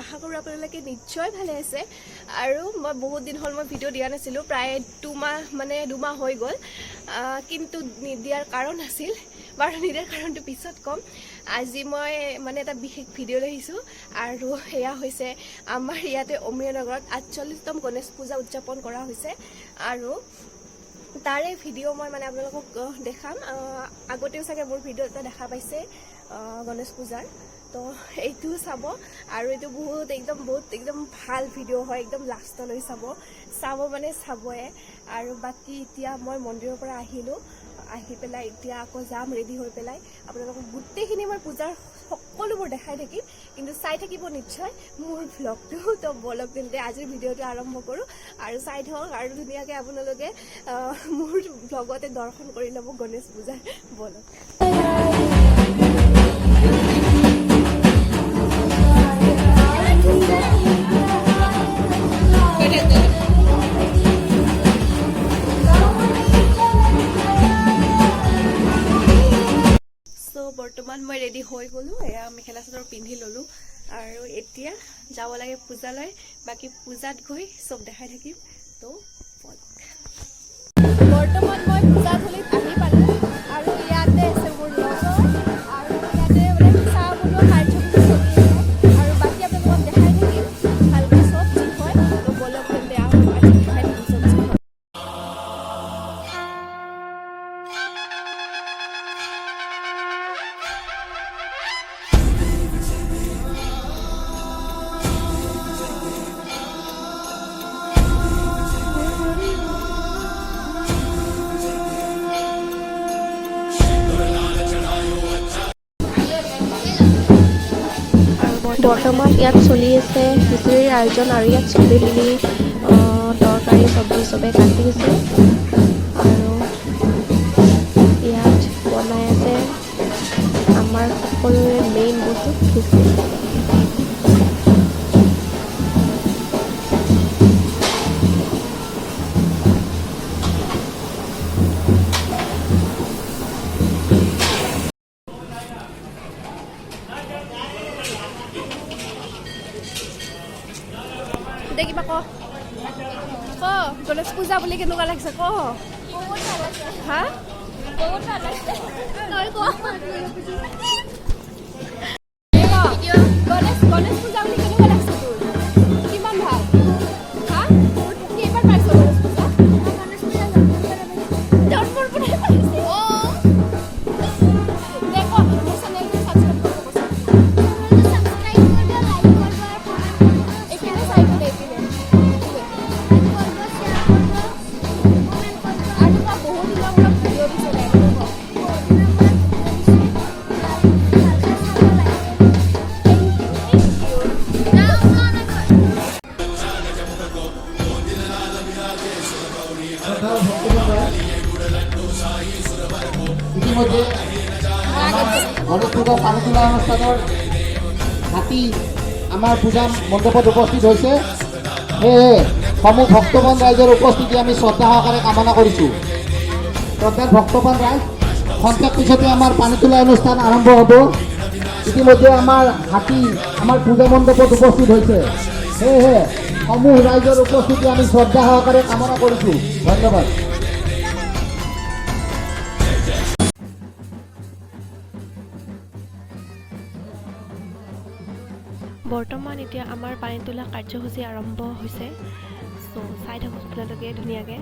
আশা কৰোঁ আপোনালোকে নিশ্চয় ভালে আছে। আৰু মই বহুত দিন হ'ল মই ভিডিঅ' দিয়া নাছিলোঁ, প্ৰায় 2 মাহ হৈ গ'ল, কিন্তু নিদিয়াৰ কাৰণ আছিল, বাৰু নিদিয়াৰ কাৰণটো পিছত ক'ম। আজি মই এটা বিশেষ ভিডিঅ' লৈ আহিছোঁ, আৰু সেয়া হৈছে আমাৰ ইয়াতে অমৃতনগৰত 48তম গণেশ পূজা উদযাপন কৰা হৈছে। আৰু তাৰে ভিডিঅ' মই আপোনালোকক দেখাম। আগতেও চাগে মোৰ ভিডিঅ' এটা দেখা পাইছে গণেশ পূজাৰ, তো এইটো চাব। আৰু এইটো বহুত একদম ভাল ভিডিঅ' হয়, একদম লাষ্টলৈ চাবই। আৰু বাকী এতিয়া মই মন্দিৰৰ পৰা আহি পেলাই এতিয়া আকৌ যাম ৰেডি হৈ পেলাই। আপোনালোকক গোটেইখিনি মই পূজাৰ সকলোবোৰ দেখাই থাকিম, কিন্তু চাই থাকিব নিশ্চয় মোৰ ভ্লগটো। তো বলক তেন্তে আজিৰ ভিডিঅ'টো আৰম্ভ কৰোঁ, আৰু চাই থাকক, আৰু ধুনীয়াকৈ আপোনালোকে মোৰ ভ্লগতে দৰ্শন কৰি ল'ব গণেশ পূজাৰ। বলক। বৰ্তমান মই ৰেডি হৈ গ'লোঁ, এয়া মেখেলা চাদৰ পিন্ধি ল'লোঁ, আৰু এতিয়া যাব লাগে পূজালৈ। বাকী পূজাত গৈ চব দেখাই থাকিম। তো বৰ্তমান মই পূজাথলীত আহি পালোঁ, আৰু ইয়াতে আছে মোৰ লগৰ, আৰু ইয়াতে চাহ বনোৱা কাৰ্যসূচী চলি আছে, আৰু বাকী আপোনালোকক দেখাই থাকিম ভালকৈ চব যি হয়। তো বলক তেন্তে আজি দেখাই থাকিম চব যি হয়। বৰ্তমান ইয়াত চলি আছে খিচিৰিৰ আয়োজন, আৰু ইয়াত চবেই মিলি তৰকাৰী চব্জি চবে কাটিছে, আৰু ইয়াত বনাই আছে আমাৰ সকলোৰে মেইন বস্তু খিচিৰি। কিবা ক গণেশ পূজা বুলি কেনেকুৱা লাগিছে ক? হা তই ক গণেশ পূজা বুলি কেনেকুৱা লাগিছে তোৰ? কিমান ভাল? হা কেইবাৰ পাইছ গণেশ পূজা? জন্মৰ পৰাই পাইছে। মোৰ চেনেলটো ছাবস্ক্ৰাইব কৰিব কৈছে। ইতিমধ্যে গণেশ পূজাৰ পানী তোলা অনুষ্ঠানৰ হাতী আমাৰ পূজা মণ্ডপত উপস্থিত হৈছে। সেয়েহে সমূহ ভক্তবান ৰাইজৰ উপস্থিতি আমি শ্ৰদ্ধা সহকাৰে কামনা কৰিছোঁ। শ্ৰদ্ধাৰ ভক্তবান ৰাইজ, খন্তেক পিছতে আমাৰ পানী তোলা অনুষ্ঠান আৰম্ভ হ'ব। ইতিমধ্যে আমাৰ হাতী আমাৰ পূজা মণ্ডপত উপস্থিত হৈছে। সেয়েহে সমূহ ৰাইজৰ উপস্থিতি আমি শ্ৰদ্ধা সহকাৰে কামনা কৰিছোঁ। ধন্যবাদ। বৰ্তমান এতিয়া আমাৰ পানী তোলা কাৰ্যসূচী আৰম্ভ হৈছে, চ' চাই থাকক আপোনালোকে ধুনীয়াকৈ।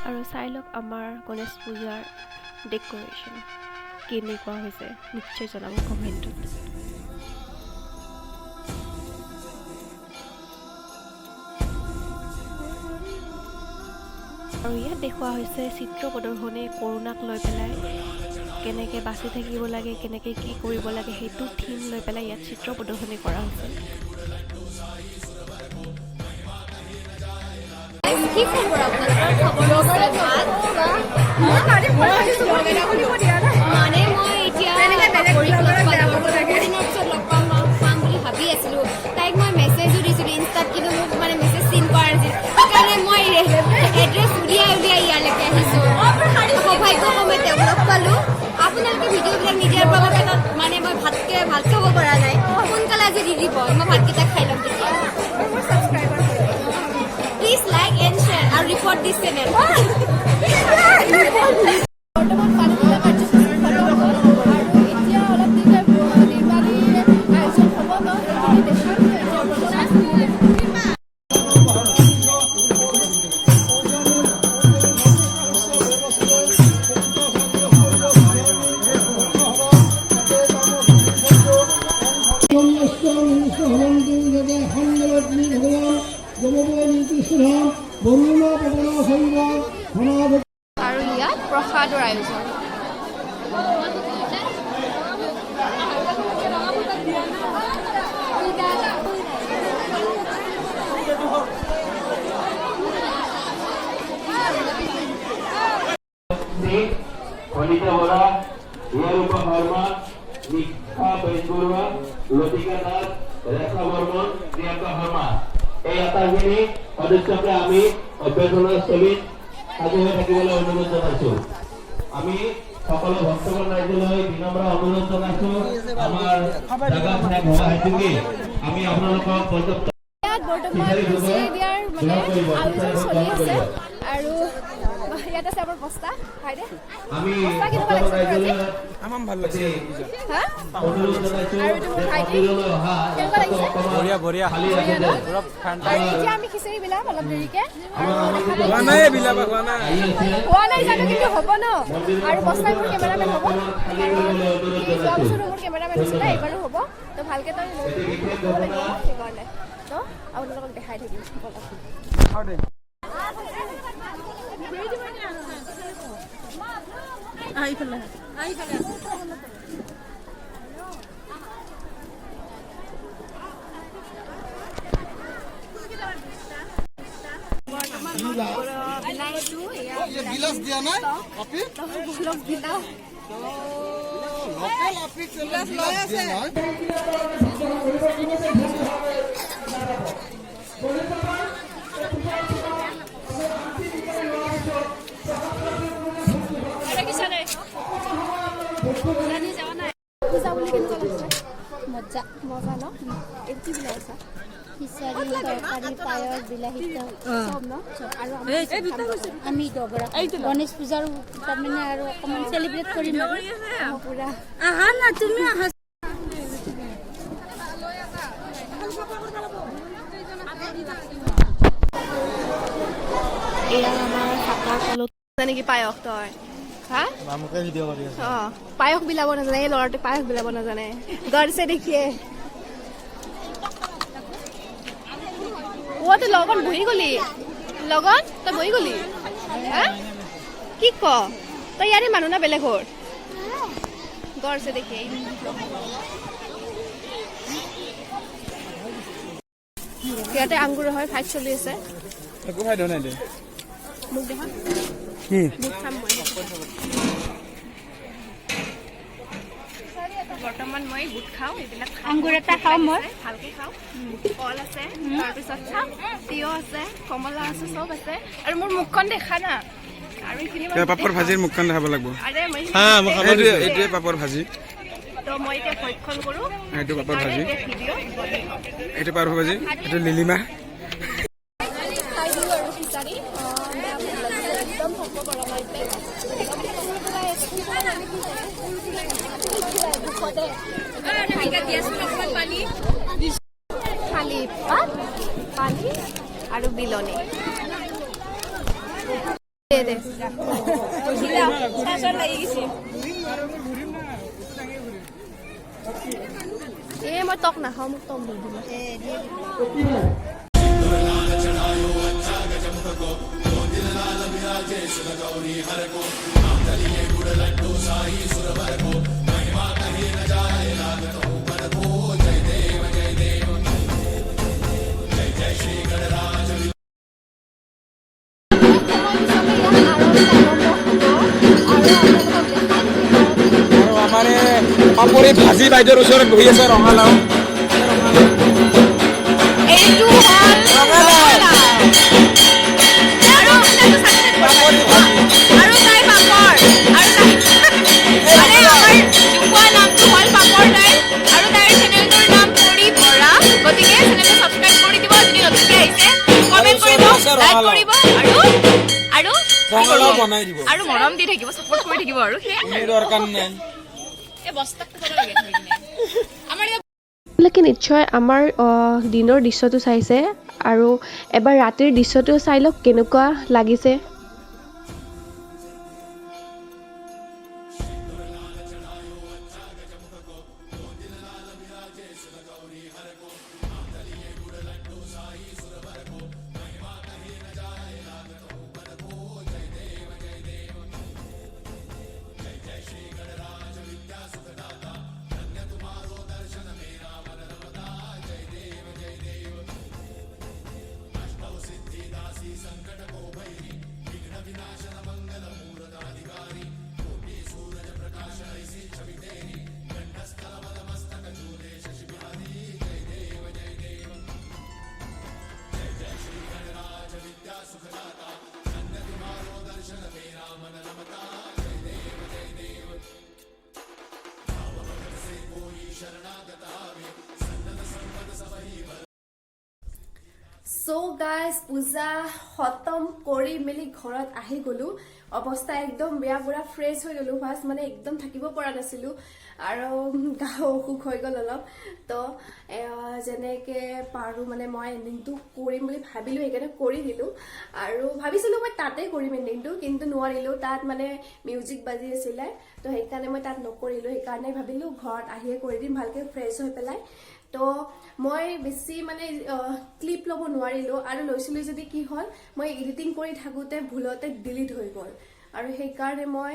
আৰু চাই লওক আমাৰ গণেশ পূজাৰ ডেক'ৰেশ্যন কেনেকুৱা হৈছে নিশ্চয় জনাব কমেণ্টত। আৰু ইয়াত দেখুওৱা হৈছে চিত্ৰ প্ৰদৰ্শনী কৰোণাক লৈ পেলাই কেনেকৈ বাচি থাকিব লাগে, কেনেকৈ কি কৰিব লাগে সেইটো থিম লৈ পেলাই ইয়াত চিত্ৰ প্ৰদৰ্শনী কৰা হৈছে। কি খবৰ আপোনালোকৰ? খবৰ মানে মই এতিয়া দিনৰ পিছত লগ পাম বুলি ভাবি আছিলোঁ। তাইক মই মেছেজো দিছিলোঁ ইনষ্টাত, কিন্তু মোক মানে মেছেজ চিন কৰা নাছিল। সেইকাৰণে মই এড্ৰেছ উলিয়াই ইয়ালৈকে আহিছোঁ। সৌভাগ্যক্ৰমে তেওঁক লগ পালোঁ। আপোনালোকে ভিডিঅ'বিলাক নিদিয়াৰ বাবে মানে মই ভালকৈ খাব পৰা নাই। সোনকালে আজি দি দিব, মই ভাতকেইটা খাই ল'ম তেতিয়া। Please like and share and report this channel. বৰ্তমান পানীতোলা কাৰ্যসূচী খতম হ'ল আৰু এতিয়া অলপ দেৰিকৈ নিৰ্মাণী আয়োজন হ'ব ন, সেইখিনি দেখাম। আৰু ইয়াত প্ৰসাদৰ আয়োজন। কলিতা বৰা, ৰিয়াৰূপা শৰ্মা, নিশা বেজবৰুৱা, লতিকা দাস, ৰেখা বৰ্মন, প্ৰিয়ংকা শৰ্মা, এই আটাইখিনি সদস্যকে আমি অভ্যৰ্থনাস্থলীত সাজু হৈ থাকিবলৈ অনুৰোধ জনাইছো। আমি সকলো ভক্তগণ ৰাইজলৈ বিনম্ৰ অনুৰোধ জনাইছো, আমাৰ জাগা ঠাই ভবা হেতুকে আমি আপোনালোকক পৰ্যাপ্ত ইয়াত বৰ্তমান খিচিৰি দিয়াৰ মানে আলোচনা চলি আছে আৰু ইয়াত আছে আমাৰ বস্তা ভাইদে। আমি বস্তা কেনেকুৱা লাগিছে আজি? আমাৰ ভাল লাগছে হা? অনুৰোধ জনাইছো আৰু এইটো মোৰ ভাইটি। মন্দিৰলৈ অহা কেনেকুৱা লাগিছে? বঢ়িয়া বঢ়িয়া খালী ৰাখিছে। পুৰা ঠাণ্ডা আৰু এতিয়া আমি খিচিৰি বিলাম অলপ দেৰিকে। হোৱা নাই বিলাবা হোৱা নাই আহি আছে হোৱা নাই জানো, কিন্তু হ'ব ন। আৰু বস্তাই মোৰ কেমেৰামেন হ'ব আৰু যোৱা বছৰো মোৰ কেমেৰামেন হৈছিলে, এইবাৰো হ'ব। তো ভালকৈ তই লৈ লাগিব সেইকাৰণে তো আপোনালোকক দেখাই থাকিম। খাও দে বিলাস দিয়া নাই আপি লোকেল আপি বিলাস লৈ আছে পূজা বুলি কেনেকুৱা লাগিছে? মজা মজা ন? এইটো কি বিলাইছা? খিচাৰী তৰকাৰী পায়স বিলাহী চব ন? আৰু আমি দগৰা গণেশ পূজাৰ তাৰমানে আৰু অকণমান চেলিব্ৰেট কৰিম পুৰা আহা না তুমি আহা এয়া আমাৰ কাকাৰ কলত নেকি পায়স তই? হা? মামুকে ভিডিঅ' কৰি আছে অঁ পায়স বিলাব নাজানে এই ল'ৰাটোৱে পায়স বিলাব নাজানে গড়ছে দেখিয়ে তই লগত বহি গলি লগত তই বহি গলি হা কি ক তই ইয়াৰে মানুহ না বেলেগ ঘৰ গড়ছে দেখিয়ে ইয়াতে আংগুৰ হয় ফাইট চলি আছে একো ফাইদা নাই দে মোক দেখা কি মোক খাম মই বৰ্তমান মই বুট খাওঁ এইবিলাক আংগুৰ এটা খাওঁ মই ভালকে খাওঁ কল আছে তাৰপিছত চাম তিয়হ আছে কমলা আছে চব আছে আৰু মোৰ মুখখন দেখা না আৰু এইখিনি পাপৰ ভাজিৰ মুখখন দেখাব লাগিব আৰে মই এইটোৱে পাপৰ ভাজি তো মই এতিয়া ভক্ষণ কৰোঁ এইটো পাপৰ ভাজি ভিডিঅ' এইটো পাপৰ ভাজি এইটো লিলিমা খাই দিওঁ আৰু খিচাৰী একদম হ'ব পৰা খালি পাত পানী আৰু বিলনি মই তক নাখাওঁ মোক তক দি দিব আৰু আমাৰ পাপৰি ভাজি বাইদেউৰ ওচৰত বহি আছে ৰঙালাও এইটো হ'ল ৰঙালাও। আৰু তাই পাপৰ আৰু তাই মানে আমাৰ জোকোৱা নামটো হ'ল পাপৰ তাই আৰু তাইৰ চেনেলটোৰ নাম কৰি ভৰা গতিকে চেনেলটো ছাবস্ক্ৰাইব কৰি দিব যদি নতুনকৈ আহিছে কমেণ্ট কৰিব লাইক কৰিব আৰু ৰঙালাও বনাই দিব আৰু মৰম দি থাকিব ছাপোৰ্ট কৰি থাকিব আৰু কোনো দৰকাৰ নাই এই বস্তাটো বনাব লাগে থৈ কিনে আমাৰ আপোনালোকে নিশ্চয় আমাৰ দিনৰ দৃশ্যটো চাইছে আৰু এবাৰ ৰাতিৰ দৃশ্যটো চাই লওক কেনেকুৱা লাগিছে So guys, পূজা খতম কৰি মেলি ঘৰত আহি গ'লো অৱস্থা একদম বেয়া পুৰা ফ্ৰেছ হৈ গ'লো ফাৰ্ষ্ট মানে একদম থাকিব পৰা নাছিলোঁ আৰু গা অসুখ হৈ গ'ল অলপ তো যেনেকৈ পাৰোঁ মানে মই এণ্ডিংটো কৰিম বুলি ভাবিলোঁ সেইকাৰণে কৰি দিলোঁ আৰু ভাবিছিলোঁ মই তাতে কৰিম এণ্ডিংটো কিন্তু নোৱাৰিলোঁ তাত মানে মিউজিক বাজি আছিলে তো সেইকাৰণে মই তাত নকৰিলোঁ সেইকাৰণে ভাবিলোঁ ঘৰত আহিয়ে কৰি দিম ভালকৈ ফ্ৰেছ হৈ পেলাই তো মই বেছি মানে ক্লিপ ল'ব নোৱাৰিলোঁ আৰু লৈছিলোঁ যদি কি হ'ল মই এডিটিং কৰি থাকোঁতে ভুলতে ডিলিট হৈ গ'ল আৰু সেইকাৰণে মই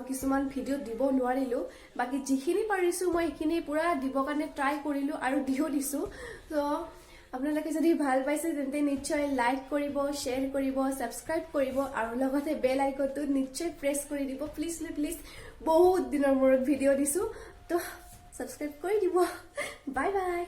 কিছুমান ভিডিঅ' দিব নোৱাৰিলোঁ বাকী যিখিনি পাৰিছোঁ মই সেইখিনি পূৰা দিবৰ কাৰণে ট্ৰাই কৰিলোঁ আৰু দিও দিছোঁ তো আপোনালোকে যদি ভাল পাইছে তেন্তে নিশ্চয় লাইক কৰিব শ্বেয়াৰ কৰিব ছাবস্ক্ৰাইব কৰিব আৰু লগতে বেল আইকনটো নিশ্চয় প্ৰেছ কৰি দিব প্লিজ প্লিজ বহুত দিনৰ মূৰত ভিডিঅ' দিছোঁ তো ছাবস্ক্ৰাইব কৰি দিব বাই বাই